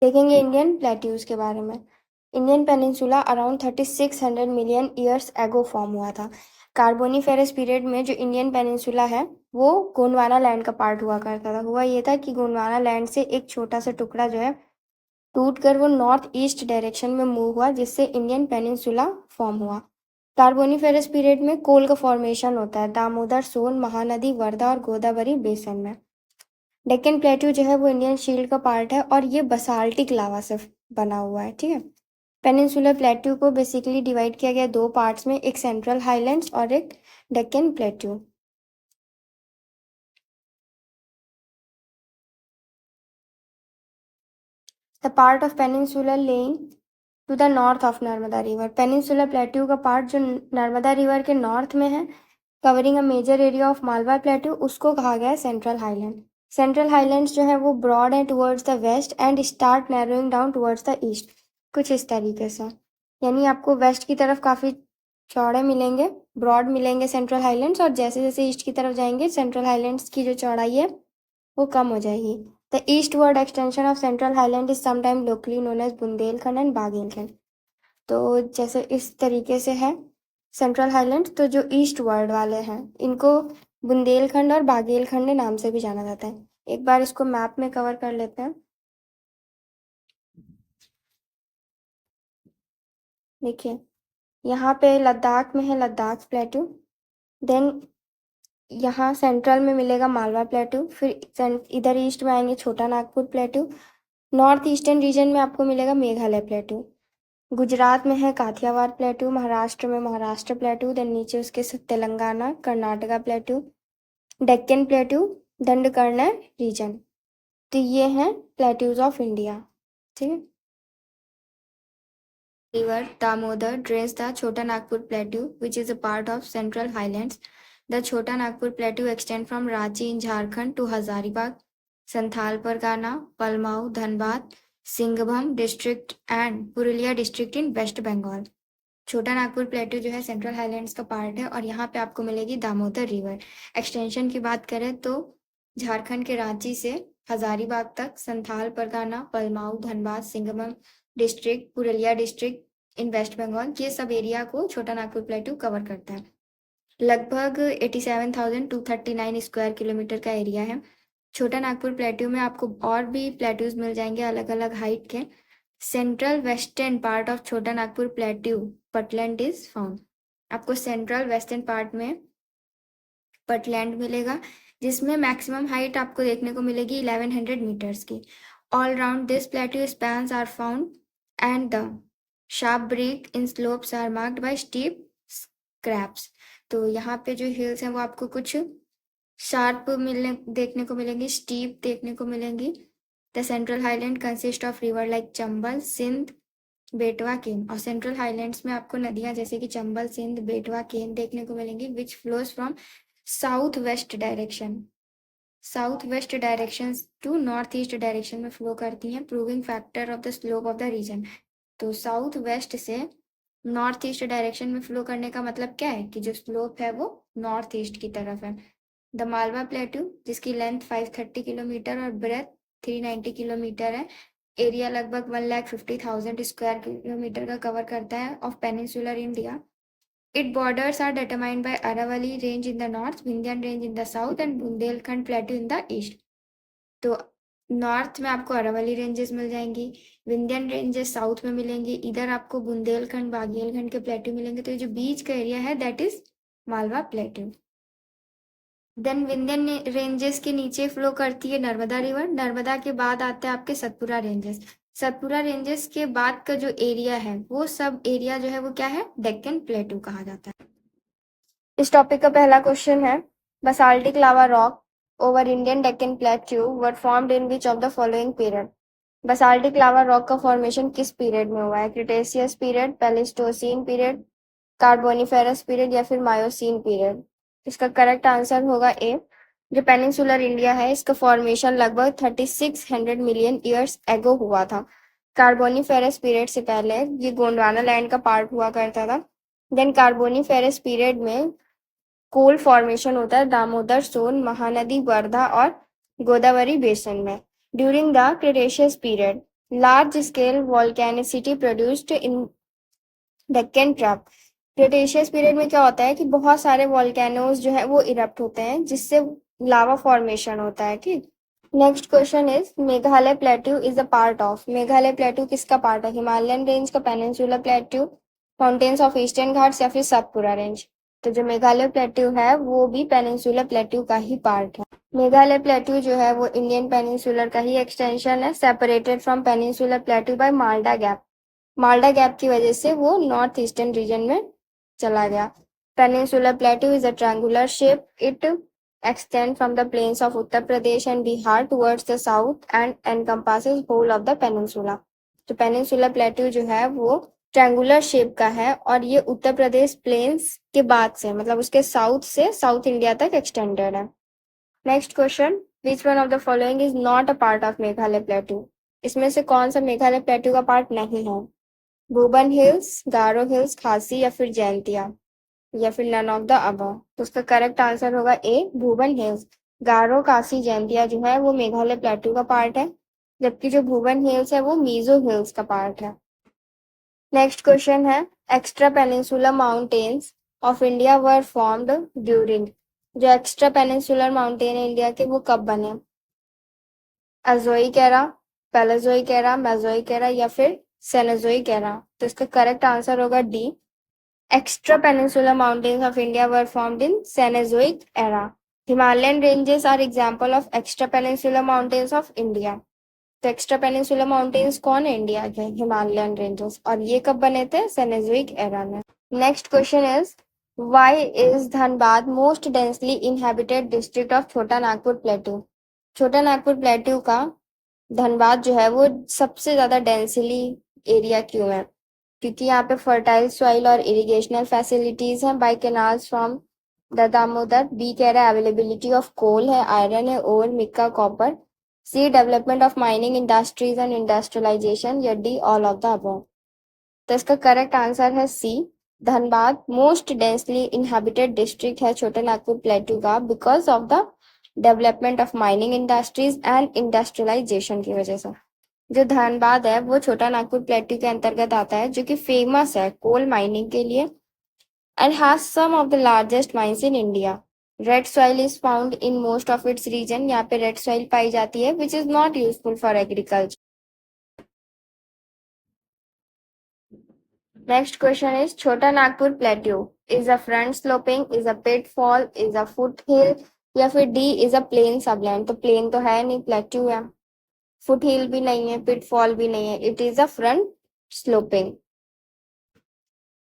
देखेंगे Indian plateaus के बारे में। Indian peninsula around 3600 million years ago form हुआ था। कार्बोनीफेरस पीरियड में जो इंडियन पेनिनसुला है वो गोंडवाना लैंड का पार्ट हुआ करता था। हुआ ये था कि गोंडवाना लैंड से एक छोटा सा टुकड़ा जो है टूट कर वो नॉर्थ ईस्ट डायरेक्शन में मूव हुआ, जिससे इंडियन पेनिनसुला फॉर्म हुआ। कार्बोनीफेरस पीरियड में कोल का फॉर्मेशन होता है दामोदर, सोन, महानदी, वर्धा और गोदावरी बेसन में। डेक्कन प्लेट्यू जो है वो इंडियन शील्ड का पार्ट है और ये बसाल्टिक लावा से बना हुआ है। ठीक है। पेनिनसुलर प्लेट्यू को बेसिकली डिवाइड किया गया दो पार्ट्स में, एक सेंट्रल हाईलैंड्स और एक Deccan plateau. The part of peninsular lying to the north of Narmada river. Peninsular plateau का पार्ट जो नर्मदा रिवर के नॉर्थ में है, covering a major area of Malwa plateau, उसको कहा गया है सेंट्रल हाईलैंड। सेंट्रल हाईलैंड्स जो है वो ब्रॉड है towards the west and start narrowing down towards the east, कुछ इस तरीके से। यानी आपको वेस्ट की तरफ काफ़ी चौड़े मिलेंगे, ब्रॉड मिलेंगे सेंट्रल हाईलैंड्स, और जैसे जैसे ईस्ट की तरफ जाएंगे सेंट्रल हाईलैंड्स की जो चौड़ाई है वो कम हो जाएगी। The eastward extension of central highland is sometime locally known as Bundelkhand and Baghelkhand. तो जैसे इस तरीके से है सेंट्रल हाईलैंड, तो जो ईस्ट वर्ल्ड वाले हैं इनको बुंदेलखंड और बागेलखंड नाम से भी जाना जाता है। एक बार इसको मैप में कवर कर लेते हैं। देखिए यहाँ पे लद्दाख में है लद्दाख प्लेटू, देन यहाँ सेंट्रल में मिलेगा मालवा प्लेटू, फिर इधर ईस्ट में आएंगे छोटा नागपुर प्लेटू, नॉर्थ ईस्टर्न रीजन में आपको मिलेगा मेघालय प्लेटू, गुजरात में है काठियावाड़ प्लेटू, महाराष्ट्र में महाराष्ट्र प्लेटू, देन नीचे उसके Telangana Karnataka plateau, Deccan plateau, Dandakaranya region. तो ये हैं प्लेट्यूज ऑफ इंडिया। ठीक है। River Damodar drains the Chota Nagpur Plateau, which is a part of Central Highlands. The Chota Nagpur Plateau extends from Ranchi in Jharkhand to Hazaribagh, Santhal Pargana, Palmau, Dhanbad, Singhbhum district and Purulia district in West Bengal. छोटा नागपुर प्लेटू जो है central highlands का part है और यहाँ पे आपको मिलेगी दामोदर रिवर। एक्सटेंशन की बात करें तो झारखंड के रांची से हजारीबाग तक, Santhal Pargana, Palamu, Dhanbad, Singhbhum district, Purulia district in West Bengal, ये सब एरिया को छोटा नागपुर प्लेटू कवर करता है। लगभग 87,239 स्क्वायर किलोमीटर का एरिया है। छोटा नागपुर प्लेट्यू में आपको और भी प्लेट्यूज मिल जाएंगे अलग अलग हाइट के। सेंट्रल वेस्टर्न पार्ट ऑफ छोटा नागपुर प्लेट्यू पटलैंड इज फाउंड। आपको सेंट्रल वेस्टर्न पार्ट में पटलैंड मिलेगा, जिसमें मैक्सिमम हाइट आपको देखने को मिलेगी 1100 मीटर्स की। All round this plateau spans are found and the sharp break in slopes are marked by steep scraps. तो यहाँ पे जो हिल्स हैं वो आपको कुछ शार्प मिलने देखने को मिलेंगी, स्टीप देखने को मिलेंगी। The central highland consist of river like Chambal, Sindh, Betwa, Ken. और सेंट्रल हाईलैंड्स में आपको नदियां जैसे कि चंबल, सिंध, बेटवा, केन देखने को मिलेंगी, which flows from south west direction, south west direction to north east direction में फ्लो करती हैं, proving factor of the slope of the region. तो साउथ वेस्ट से नॉर्थ ईस्ट डायरेक्शन में फ्लो करने का मतलब क्या है कि जो स्लोप है वो नॉर्थ ईस्ट की तरफ है। द मालवा प्लेटू जिसकी लेंथ 530 किलोमीटर और ब्रेथ 390 किलोमीटर है, एरिया लगभग 1,50,000 स्क्वायर किलोमीटर का कवर करता है of peninsular India. It borders are determined by Aravalli range in the north, Vindhyan range in the south and Bundelkhand plateau in the east. तो north में आपको अरावली रेंजेस मिल जाएंगी, विंध्यान रेंजेस साउथ में मिलेंगी, इधर आपको बुंदेलखंड बागेलखंड के प्लेटू मिलेंगे। तो ये जो बीच का एरिया है that is Malwa plateau. Then Vindhyan ranges के नीचे फ्लो करती है नर्मदा रिवर, नर्मदा के बाद आते हैं आपके सतपुरा रेंजेस। सतपुरा रेंजेस के बाद का जो एरिया है वो सब एरिया जो है वो क्या है, डेक्कन प्लेटू कहा जाता है। इस टॉपिक का पहला क्वेश्चन है, basaltic lava rock over Indian Deccan plateau were formed in which of the following period. Basaltic lava rock का फॉर्मेशन किस पीरियड में हुआ है, cretaceous period, pleistocene period, carboniferous period या फिर मायोसीन पीरियड। इसका करेक्ट आंसर होगा ए। जो पेनिनसुलर इंडिया है इसका फॉर्मेशन लगभग 3600 मिलियन ईयर्स एगो हुआ था। कार्बोनिफेरस पीरियड से पहले ये गोंडवाना लैंड का पार्ट हुआ करता था। देन कार्बोनिफेरस पीरियड में कोल फॉर्मेशन होता है दामोदर, सोन, महानदी, वर्धा और गोदावरी बेसन में। During the cretaceous period large scale volcanicity produced in Deccan trap. Cretaceous period में क्या होता है कि बहुत सारे वॉल्केनोज जो है वो इरप्ट होते हैं, जिससे लावा फॉर्मेशन होता है। ठीक। Next question is Meghalaya plateau is a part of. Meghalaya plateau किसका पार्ट है? हिमालयन रेंज का, peninsular plateau, mountains of eastern Ghats या फिर सतपुरा रेंज? तो जो मेघालय प्लेट्यू है वो भी पेनिनसुलर प्लेट्यू का ही पार्ट है। मेघालय प्लेट्यू जो है वो इंडियन पेनिनसुलर का ही एक्सटेंशन है, separated from peninsular plateau by Malda gap. Malda gap की वजह से वो नॉर्थ ईस्टर्न रीजन में चला गया। Peninsular plateau is a triangular shape. It extend from the plains of Uttar Pradesh and Bihar towards the south and encompasses whole of the peninsula। तो peninsular plateau जो है वो ट्रायंगुलर शेप का है और ये उत्तर प्रदेश प्लेन्स के बाद से, मतलब उसके साउथ से साउथ इंडिया तक एक्सटेंडेड है। Next question, which one of the following is not a part of Meghalaya plateau? इसमें से कौन सा मेघालय प्लेट्यू का पार्ट नहीं है? भूबन हिल्स, गारो हिल्स, खासी या फिर जैंतिया या फिर नन ऑफ द अबव? तो उसका करेक्ट आंसर होगा ए, भूबन हिल्स। गारो, खासी, जैंतिया जो है वो मेघालय प्लेट्यू का पार्ट है, जबकि जो भूबन हिल्स है वो मीजो हिल्स का पार्ट है। नेक्स्ट क्वेश्चन है, extra peninsular mountains of India were formed during. जो एक्स्ट्रा पेनिनसुलर माउंटेन है इंडिया के वो कब बने? अजोइक एरा, पैलेजोइक एरा, मेसोइक एरा या फिर सेनोजोइक एरा? तो इसका करेक्ट आंसर होगा D, extra peninsular mountains of India were formed in Cenozoic era। Himalayan ranges are example of extra peninsular mountains of India। तो एक्स्ट्रा पेनिनसुलर माउंटेन्स कौन है India के? Himalayan ranges. और ये कब बने थे? सेनेजोइक एरा में। Next question is why is Dhanbad most densely inhabited district of छोटा नागपुर प्लेट्यू? छोटा नागपुर प्लेट्यू का धनबाद जो है वो सबसे ज्यादा डेंसली एरिया क्यों है? क्योंकि यहाँ पे फर्टाइल सॉइल और इरिगेशनल फैसिलिटीज हैं by canals from the Damodar. B कह रहा है अवेलेबिलिटी ऑफ कोल है, आयरन है, ore, mica, copper. C development of mining industries and industrialisation या D all of the above? तो इसका करेक्ट आंसर है C, Dhanbad most densely inhabited district है छोटे नागपुर प्लेट्यू का because of the development of mining industries and industrialisation की वजह से। जो धनबाद है वो छोटा नागपुर प्लेट्यू के अंतर्गत आता है, जो कि फेमस है कोल माइनिंग के लिए and has some of the largest mines in India. Red soil is found in most of its region. यहाँ पे रेड सॉइल पाई जाती है which is not useful for agriculture. Next question is Chota Nagpur plateau is a front sloping, is a pit fall, is a foot hill या फिर D is a plain subland? तो plain तो है नहीं, प्लेट्यू है। फुट हिल भी नहीं है, पिट फॉल भी नहीं है, it is a front sloping.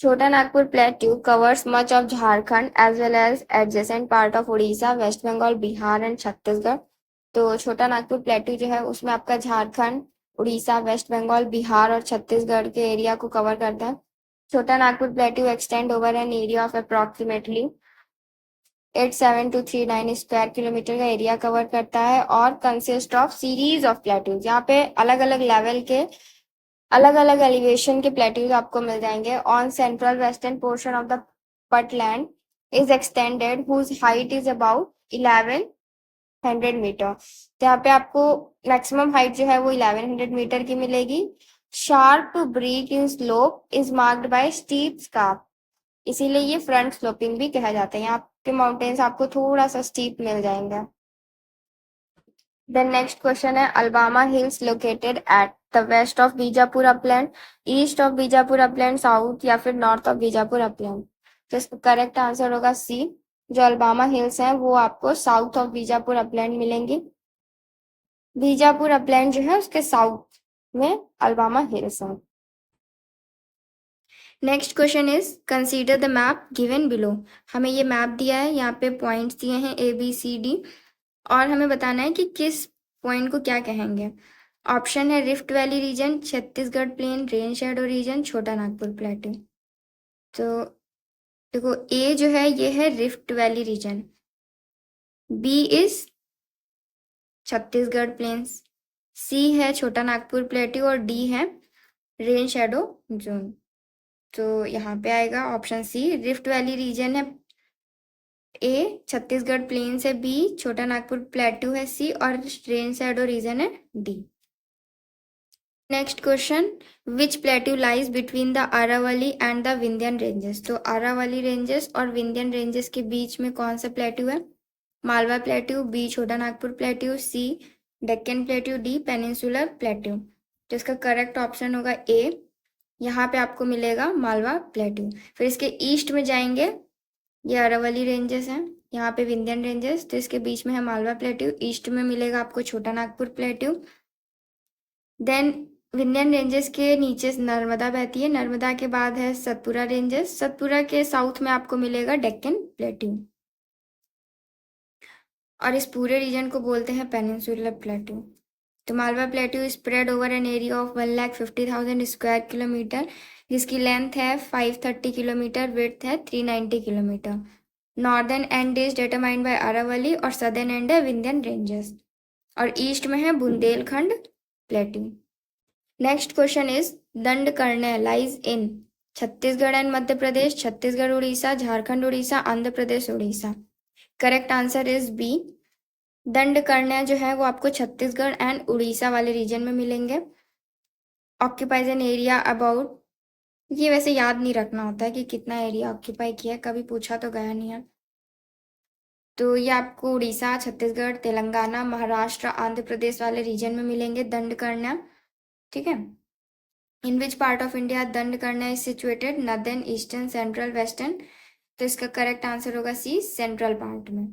Chota Nagpur plateau covers much of Jharkhand as well as adjacent part of Odisha, West Bengal, Bihar and Chhattisgarh. तो छोटा नागपुर प्लेट्यू जो है उसमें आपका झारखंड, उड़ीसा, वेस्ट बंगाल, बिहार और छत्तीसगढ़ के एरिया को कवर करता है। Chota Nagpur plateau extend over an area of approximately 87239 square kilometre का एरिया कवर करता है और consist of series of plateaus. यहाँ पे अलग अलग लेवल के अलग अलग एलिवेशन के प्लेट्यूज आपको मिल जाएंगे। On central western portion of the Patland is extended whose height is about 1100 metre. तो यहाँ पे आपको मैक्सिमम हाइट जो है वो 1100 मीटर की मिलेगी। Sharp break in slope is marked by steep scarp, इसीलिए ये फ्रंट स्लोपिंग भी कहा जाता है। यहाँ के माउंटेन्स आपको थोड़ा सा स्टीप मिल जाएंगे। देन नेक्स्ट क्वेश्चन है Alabama hills located at the west of Bijapur upland, east of Bijapur upland, south या फिर नॉर्थ ऑफ बीजापुर अपलैंड? तो इसका करेक्ट आंसर होगा सी, जो अल्बामा हिल्स हैं वो आपको साउथ ऑफ बीजापुर अपलैंड मिलेंगी। बीजापुर अपलैंड जो है उसके साउथ में अल्बामा हिल्स है। Next question is consider the map given below. हमें ये मैप दिया है, यहाँ पे पॉइंट्स दिए हैं ए बी सी डी और हमें बताना है कि किस पॉइंट को क्या कहेंगे। ऑप्शन है rift valley region, Chhattisgarh plain, rain shadow region, Chhota Nagpur प्लेटू। तो देखो ए जो है ये है rift valley region, B is Chhattisgarh plains, C है छोटा नागपुर प्लेटू और डी है रेन शैडो जोन। तो यहाँ पे आएगा option C, rift valley region है ए, छत्तीसगढ़ प्लेन्स है बी, छोटा नागपुर प्लेटू है सी और रेन शैडो रीजन है D. Next question, which plateau lies between the Aravalli and the Vindhyan ranges. तो अरावली रेंजेस और विंध्यन रेंजेस के बीच में कौन सा प्लेट्यू है? मालवा प्लेट्यू, बी छोटा Nagpur plateau, C Deccan plateau, D peninsular plateau. तो इसका करेक्ट ऑप्शन होगा ए, यहाँ पे आपको मिलेगा मालवा प्लेट्यू। फिर इसके ईस्ट में जाएंगे, ये अरावली रेंजेस हैं, यहाँ पे विंध्यन रेंजेस, तो इसके बीच में है मालवा प्लेट्यू। ईस्ट में मिलेगा आपको Chhota Nagpur plateau. Then Vindhyan ranges के नीचे नर्मदा बहती है, नर्मदा के बाद है सतपुरा रेंजेस, सतपुरा के साउथ में आपको मिलेगा डेक्कन प्लेट्यू, और इस पूरे रीजन को बोलते हैं पेनिनसुलर प्लेट्यू। तो Malwa plateau spread over an area of 1,50,000 square kilometre, जिसकी लेंथ है 530 किलोमीटर, विड्थ है 390 kilometre. Northern end is determined by Aravalli और सदर्न एंड है विंध्यन रेंजेस, और ईस्ट में है Bundelkhand plateau. Next question is Dandakaranya lies in Chhattisgarh and Madhya Pradesh, Chhattisgarh Orissa, Jharkhand Orissa, Andhra Pradesh Orissa. Correct answer is B, Dandakaranya जो है वो आपको छत्तीसगढ़ एंड उड़ीसा वाले रीजन में मिलेंगे। ऑक्यूपाइज एन एरिया अबाउट, ये वैसे याद नहीं रखना होता है कि कितना एरिया ऑक्यूपाई किया है, कभी पूछा तो गया नहीं है। तो ये आपको उड़ीसा, छत्तीसगढ़, तेलंगाना, महाराष्ट्र, आंध्र प्रदेश वाले रीजन में मिलेंगे दंडकर्ण्य। ठीक है। In which part of India Dandakaranya is situated? Northern, eastern, central, western. तो इसका करेक्ट आंसर होगा सी, सेंट्रल पार्ट में।